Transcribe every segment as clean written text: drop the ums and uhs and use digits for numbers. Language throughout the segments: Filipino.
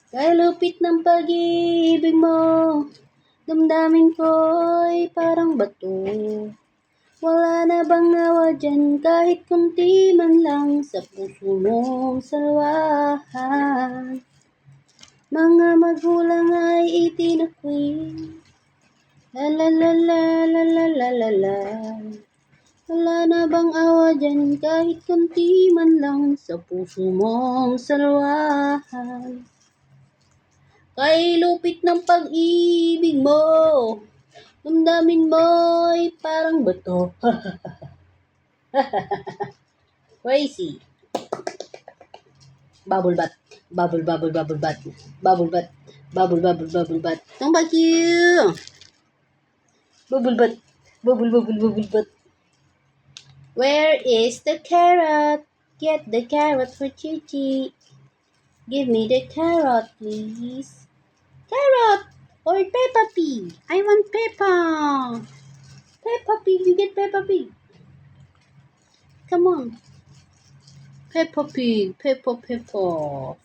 Kay lupit ng pag-ibig mo, damdamin ko'y parang bato. Wala na bang awa dyan kahit kunti man lang sa puso mong salwahan? Mga magulang ay itinakwil. La la la la la la la la la. Wala na bang awa dyan kahit kunti man lang sa puso mong salwahan? Kay lupit ng pag-ibig mo, damdamin mo'y parang bato. Crazy. Bubble butt. Bubble, bubble, bubble butt. Bubble butt. Bubble, bubble, bubble butt. Thank you. Bubble butt. Bubble, bubble, bubble butt. Where is the carrot? Get the carrot for Chichi. Give me the carrot, please. Carrot or Peppa Pig? I want Peppa. Peppa Pig, you get Peppa Pig. Come on. Peppa Pig, Peppa, Peppa.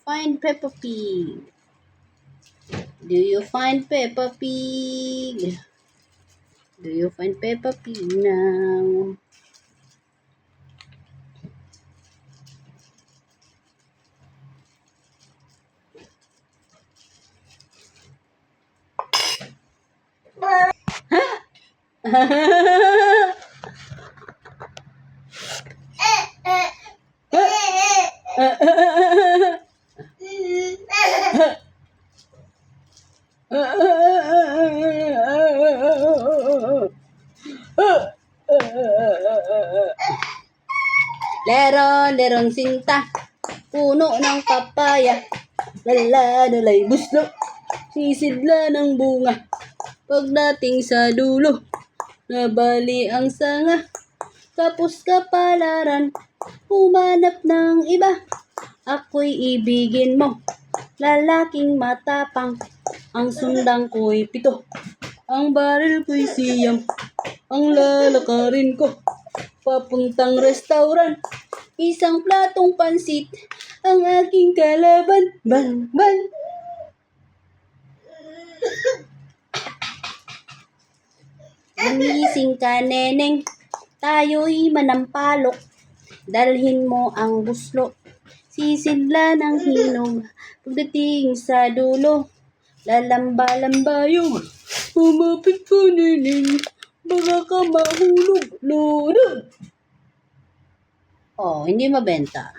Find Peppa Pig. Do you find Peppa Pig? Do you find Peppa Pig now? Leron sinta, puno ng papaya, lalanalay buslo, sisidla ng bunga. Pagdating sa dulo, nabali ang sanga, tapos kapalaran, humanap ng iba. Ako'y ibigin mo, lalaking matapang, ang sundang ko'y 7, ang baril ko'y siyam, ang lalakarin ko papuntang restaurant, isang platong pansit, ang aking kalaban, bang bang. Gumising ka, neneng, tayo'y manampalok, dalhin mo ang buslo, sisidla ng hinog, pagdating sa dulo, lalamba-lamba yung humapit ka, neneng, baka ka mahulog, lulog. Oh, hindi mabenta.